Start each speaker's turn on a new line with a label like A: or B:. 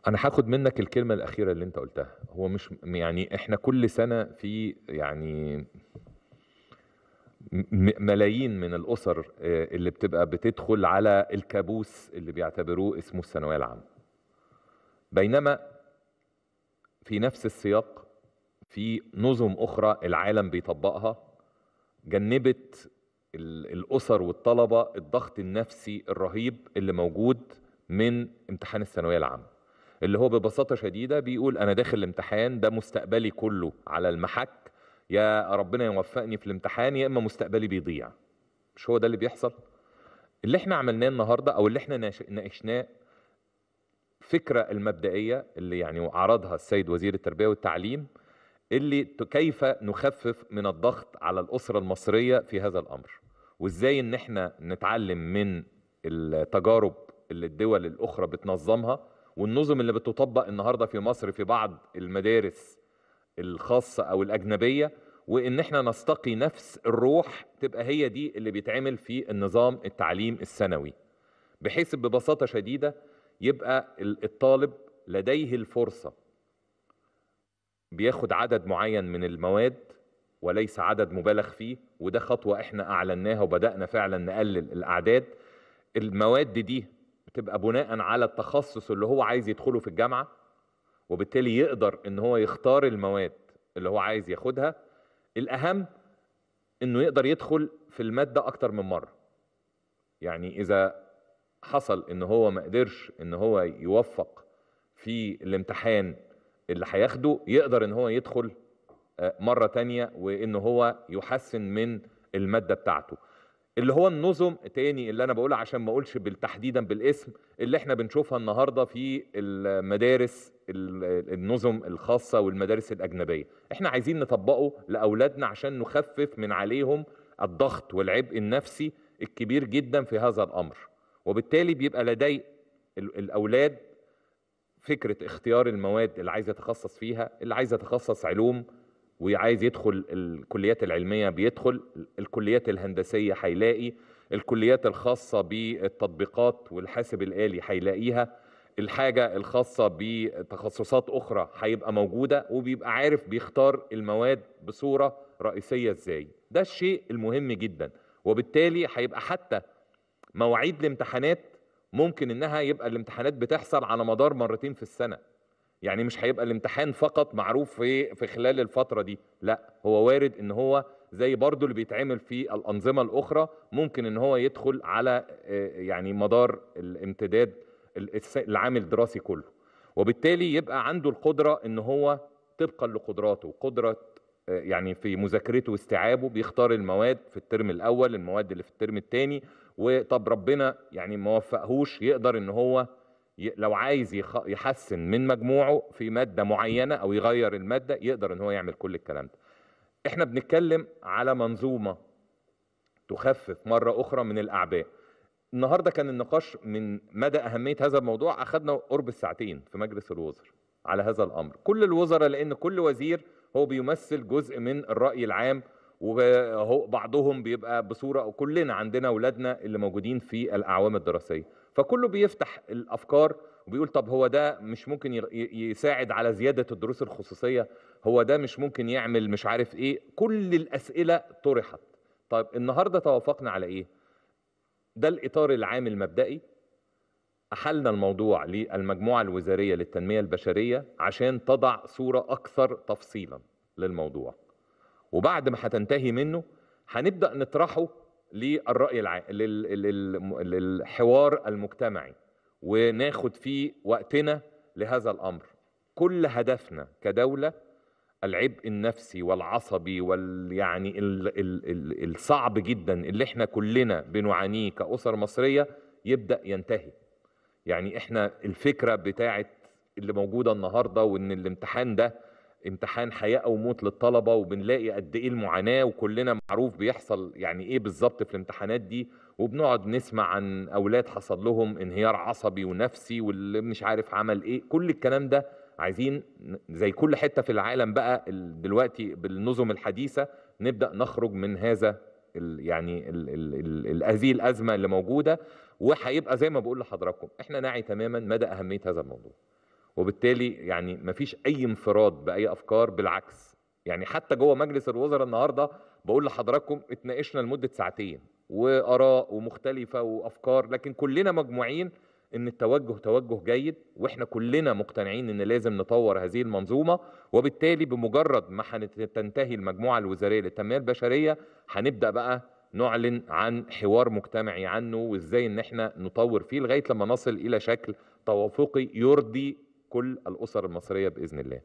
A: انا هاخد منك الكلمة الأخيرة اللي انت قلتها. هو مش يعني احنا كل سنة في يعني ملايين من الأسر اللي بتبقى بتدخل على الكابوس اللي بيعتبروه اسمه الثانوية العامة. بينما في نفس السياق في نظم أخرى العالم بيطبقها جنبت الأسر والطلبة الضغط النفسي الرهيب اللي موجود من امتحان الثانوية العامة، اللي هو ببساطة شديدة بيقول أنا داخل الامتحان ده مستقبلي كله على المحك، يا ربنا يوفقني في الامتحان يا إما مستقبلي بيضيع. مش هو ده اللي بيحصل؟ اللي احنا عملناه النهاردة أو اللي احنا ناقشناه فكرة المبدئية اللي يعني عرضها السيد وزير التربية والتعليم، اللي كيف نخفف من الضغط على الأسرة المصرية في هذا الأمر، وإزاي إن احنا نتعلم من التجارب اللي الدول الأخرى بتنظمها والنظم اللي بتطبق النهاردة في مصر في بعض المدارس الخاصة أو الأجنبية، وإن احنا نستقي نفس الروح تبقى هي دي اللي بيتعمل في النظام التعليم الثانوي، بحيث ببساطة شديدة يبقى الطالب لديه الفرصة بياخد عدد معين من المواد وليس عدد مبالغ فيه. وده خطوة احنا اعلناها وبدأنا فعلا نقلل الاعداد. المواد دي بتبقى بناء على التخصص اللي هو عايز يدخله في الجامعة، وبالتالي يقدر ان هو يختار المواد اللي هو عايز ياخدها. الاهم انه يقدر يدخل في المادة اكتر من مرة. يعني اذا حصل ان هو ما قدرش ان هو يوفق في الامتحان اللي هياخده، يقدر ان هو يدخل مرة تانية وإن هو يحسن من المادة بتاعته، اللي هو النظم تاني اللي أنا بقولها عشان ما أقولش بالتحديدا بالاسم اللي احنا بنشوفها النهاردة في المدارس النظم الخاصة والمدارس الأجنبية. احنا عايزين نطبقه لأولادنا عشان نخفف من عليهم الضغط والعبء النفسي الكبير جدا في هذا الأمر، وبالتالي بيبقى لدي الأولاد فكرة اختيار المواد اللي عايز يتخصص فيها. اللي عايز يتخصص علوم وعايز يدخل الكليات العلمية بيدخل، الكليات الهندسية هيلاقي، الكليات الخاصة بالتطبيقات والحاسب الآلي هيلاقيها، الحاجة الخاصة بتخصصات أخرى هيبقى موجودة، وبيبقى عارف بيختار المواد بصورة رئيسية ازاي. ده الشيء المهم جدا. وبالتالي هيبقى حتى مواعيد الامتحانات ممكن انها يبقى الامتحانات بتحصل على مدار مرتين في السنة. يعني مش هيبقى الامتحان فقط معروف في خلال الفترة دي، لا، هو وارد ان هو زي برضو اللي بيتعمل في الأنظمة الأخرى ممكن ان هو يدخل على يعني مدار الامتداد العام الدراسي كله، وبالتالي يبقى عنده القدرة ان هو طبقا لقدراته قدرة يعني في مذاكرته واستيعابه بيختار المواد في الترم الأول، المواد اللي في الترم الثاني. وطب ربنا يعني ما وفقهوش يقدر ان هو لو عايز يحسن من مجموعه في مادة معينة او يغير المادة يقدر ان هو يعمل كل الكلام ده. احنا بنتكلم على منظومة تخفف مرة اخرى من الاعباء. النهاردة كان النقاش من مدى اهمية هذا الموضوع، اخذنا قرب الساعتين في مجلس الوزراء على هذا الامر، كل الوزراء، لان كل وزير هو بيمثل جزء من الرأي العام، وهو بعضهم بيبقى بصورة، أو كلنا عندنا أولادنا اللي موجودين في الأعوام الدراسية، فكله بيفتح الأفكار وبيقول طب هو ده مش ممكن يساعد على زيادة الدروس الخصوصية؟ هو ده مش ممكن يعمل مش عارف إيه؟ كل الأسئلة طرحت. طيب النهاردة توافقنا على إيه؟ ده الإطار العام المبدئي. أحلنا الموضوع للمجموعة الوزارية للتنمية البشرية عشان تضع صورة أكثر تفصيلا للموضوع، وبعد ما هتنتهي منه هنبدأ نطرحه للرأي العام للحوار المجتمعي، وناخد فيه وقتنا لهذا الأمر. كل هدفنا كدولة العبء النفسي والعصبي يعني الصعب جدا اللي احنا كلنا بنعانيه كأسر مصرية يبدأ ينتهي. يعني احنا الفكرة بتاعت اللي موجودة النهاردة وان الامتحان ده امتحان حياة او موت للطلبة، وبنلاقي قد ايه المعاناة، وكلنا معروف بيحصل يعني ايه بالظبط في الامتحانات دي، وبنقعد نسمع عن اولاد حصل لهم انهيار عصبي ونفسي واللي مش عارف عمل ايه. كل الكلام ده عايزين زي كل حتة في العالم بقى دلوقتي بالنظم الحديثة نبدأ نخرج من هذا يعني هذه الأزمة اللي موجودة. وهيبقى زي ما بقول لحضراتكم احنا نعي تماما مدى أهمية هذا الموضوع، وبالتالي يعني مفيش اي انفراد باي افكار، بالعكس. يعني حتى جوه مجلس الوزراء النهارده بقول لحضراتكم اتناقشنا لمده ساعتين، واراء ومختلفه وافكار، لكن كلنا مجموعين ان التوجه توجه جيد، واحنا كلنا مقتنعين ان لازم نطور هذه المنظومه. وبالتالي بمجرد ما تنتهي المجموعه الوزاريه للتنميه البشريه هنبدا بقى نعلن عن حوار مجتمعي عنه، وازاي ان احنا نطور فيه لغايه لما نصل الى شكل توافقي يرضي كل الاسر المصريه باذن الله.